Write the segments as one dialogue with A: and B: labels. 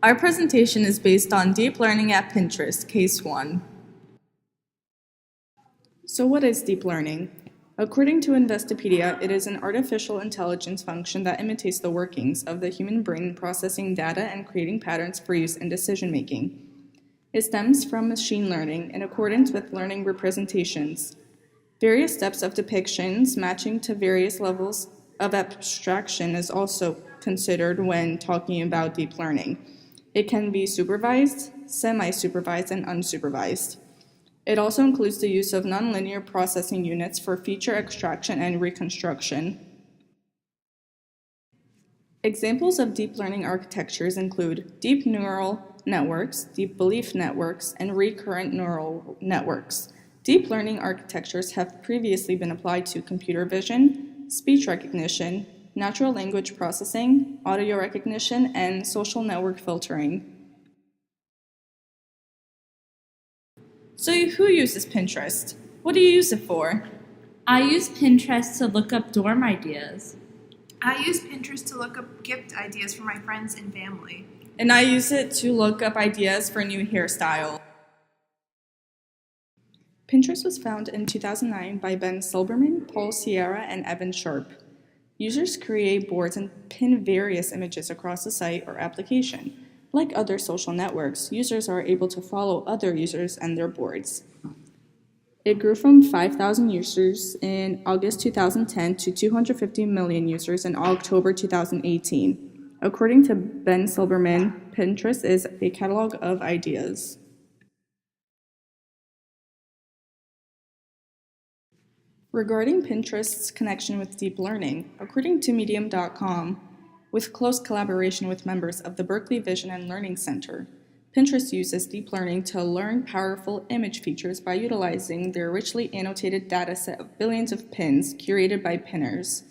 A: Our presentation is based on deep learning at Pinterest, Case 1. So what is deep learning? According to Investopedia, it is an artificial intelligence function that imitates the workings of the human brain, processing data and creating patterns for use in decision-making. It stems from machine learning in accordance with learning representations. Various steps of depictions matching to various levels of abstraction is also considered when talking about deep learning. It can be supervised, semi-supervised, and unsupervised. It also includes the use of nonlinear processing units for feature extraction and reconstruction. Examples of deep learning architectures include deep neural networks, deep belief networks, and recurrent neural networks. Deep learning architectures have previously been applied to computer vision, speech recognition, natural language processing, audio recognition, and social network filtering. So who uses Pinterest? What do you use it for?
B: I use Pinterest to look up dorm ideas.
C: I use Pinterest to look up gift ideas for my friends and family.
A: And I use it to look up ideas for new hairstyle. Pinterest was founded in 2009 by Ben Silbermann, Paul Sierra, and Evan Sharp. Users create boards and pin various images across the site or application. Like other social networks, users are able to follow other users and their boards. It grew from 5,000 users in August 2010 to 250 million users in October 2018. According to Ben Silbermann, Pinterest is a catalog of ideas. Regarding Pinterest's connection with deep learning, according to Medium.com, with close collaboration with members of the Berkeley Vision and Learning Center, Pinterest uses deep learning to learn powerful image features by utilizing their richly annotated dataset of billions of pins curated by pinners.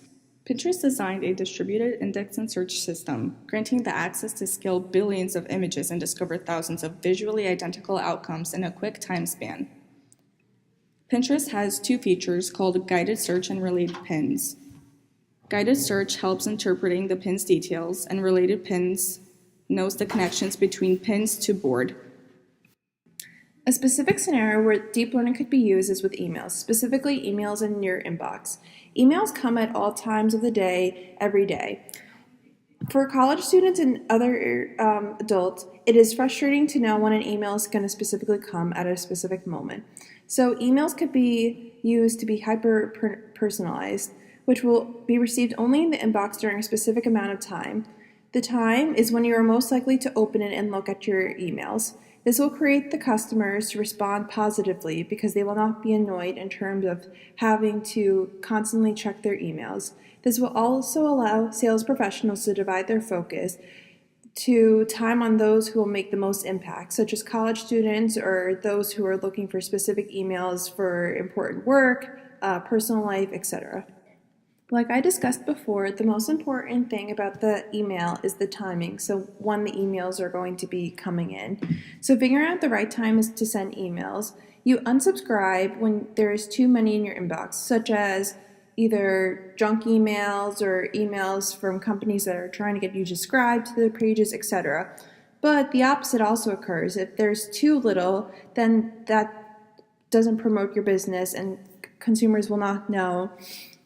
A: Pinterest designed a distributed index and search system, granting the access to scale billions of images and discover thousands of visually identical outcomes in a quick time span. Pinterest has two features called guided search and related pins. Guided search helps interpreting the pin's details, and related pins knows the connections between pins to board.
C: A specific scenario where deep learning could be used is with emails, specifically emails in your inbox. Emails come at all times of the day, every day. For college students and other adults, it is frustrating to know when an email is going to specifically come at a specific moment. So emails could be used to be hyper-personalized, which will be received only in the inbox during a specific amount of time. The time is when you are most likely to open it and look at your emails. This will create the customers to respond positively because they will not be annoyed in terms of having to constantly check their emails. This will also allow sales professionals to divide their focus to time on those who will make the most impact, such as college students or those who are looking for specific emails for important work, personal life, etc. Like I discussed before, the most important thing about the email is the timing, so when the emails are going to be coming in. So figuring out the right time is to send emails. You unsubscribe when there is too many in your inbox, such as either junk emails or emails from companies that are trying to get you to subscribe to their pages, etc. But the opposite also occurs. If there's too little, then that doesn't promote your business and consumers will not know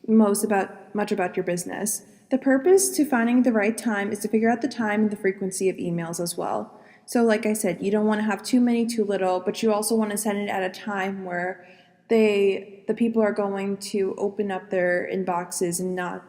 C: much about your business. The purpose to finding the right time is to figure out the time and the frequency of emails as well. So like I said, you don't want to have too many, too little, but you also want to send it at a time where the people are going to open up their inboxes and not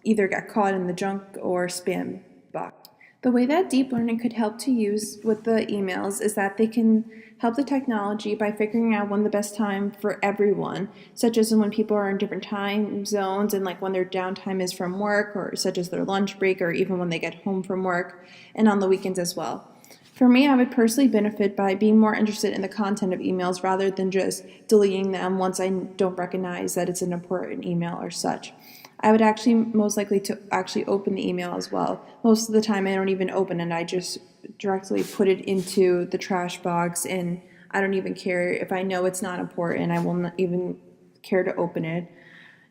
C: either get caught in the junk or spam box. The way that deep learning could help to use with the emails is that they can help the technology by figuring out when the best time for everyone, such as when people are in different time zones and like when their downtime is from work, or such as their lunch break, or even when they get home from work and on the weekends as well. For me, I would personally benefit by being more interested in the content of emails rather than just deleting them once I don't recognize that it's an important email or such. I would actually most likely to actually open the email as well. Most of the time I don't even open it, I just directly put it into the trash box, and I don't even care if I know it's not important. I will not even care to open it.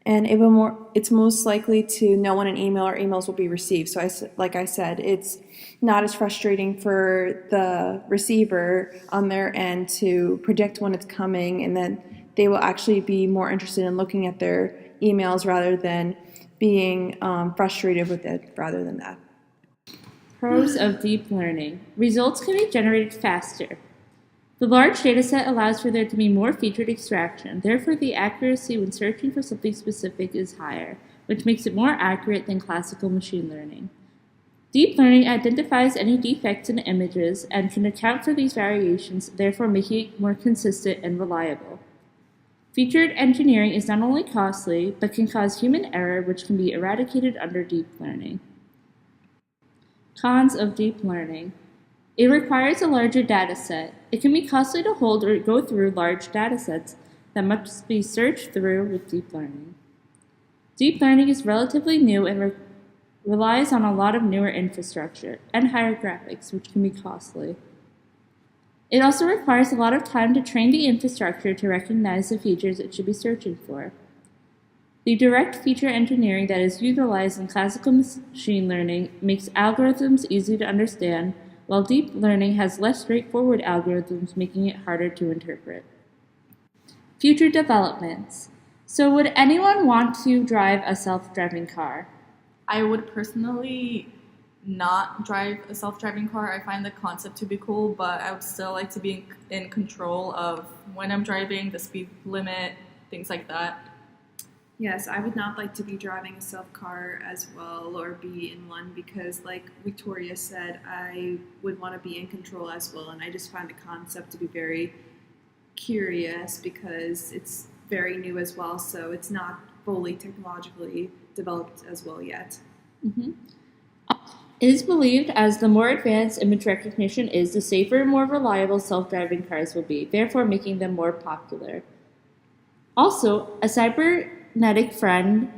C: and it's most likely to know when an email or emails will be received. So like I said, it's not as frustrating for the receiver on their end to predict when it's coming, and then they will actually be more interested in looking at their emails rather than being frustrated with it rather than that.
B: Pros of deep learning. Results can be generated faster. The large dataset allows for there to be more featured extraction. Therefore, the accuracy when searching for something specific is higher, which makes it more accurate than classical machine learning. Deep learning identifies any defects in images and can account for these variations, therefore making it more consistent and reliable. Featured engineering is not only costly, but can cause human error, which can be eradicated under deep learning. Cons of deep learning. It requires a larger data set. It can be costly to hold or go through large data sets that must be searched through with deep learning. Deep learning is relatively new and relies on a lot of newer infrastructure and higher graphics, which can be costly. It also requires a lot of time to train the infrastructure to recognize the features it should be searching for. The direct feature engineering that is utilized in classical machine learning makes algorithms easy to understand, while deep learning has less straightforward algorithms, making it harder to interpret. Future developments. So would anyone want to drive a self-driving car?
A: I would personally not drive a self-driving car. I find the concept to be cool, but I would still like to be in control of when I'm driving, the speed limit, things like that.
C: Yes, I would not like to be driving a self car as well or be in one because, like Victoria said, I would want to be in control as well. And I just find the concept to be very curious because it's very new as well. So it's not fully technologically developed as well yet.
B: Mm-hmm. It is believed as the more advanced image recognition is, the safer and more reliable self-driving cars will be, therefore making them more popular. Also, a cybernetic friend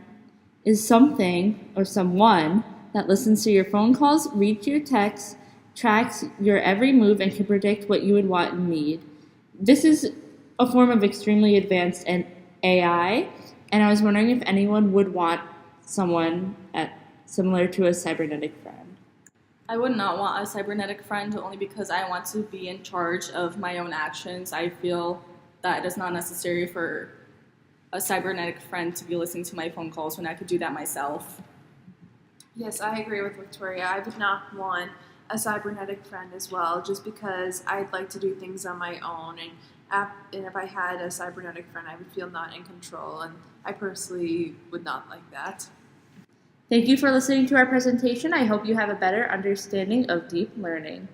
B: is something or someone that listens to your phone calls, reads your texts, tracks your every move, and can predict what you would want and need. This is a form of extremely advanced AI, and I was wondering if anyone would want someone similar to a cybernetic friend.
A: I would not want a cybernetic friend only because I want to be in charge of my own actions. I feel that it is not necessary for a cybernetic friend to be listening to my phone calls when I could do that myself.
C: Yes, I agree with Victoria. I would not want a cybernetic friend as well, just because I'd like to do things on my own. And if I had a cybernetic friend, I would feel not in control, and I personally would not like that.
B: Thank you for listening to our presentation. I hope you have a better understanding of deep learning.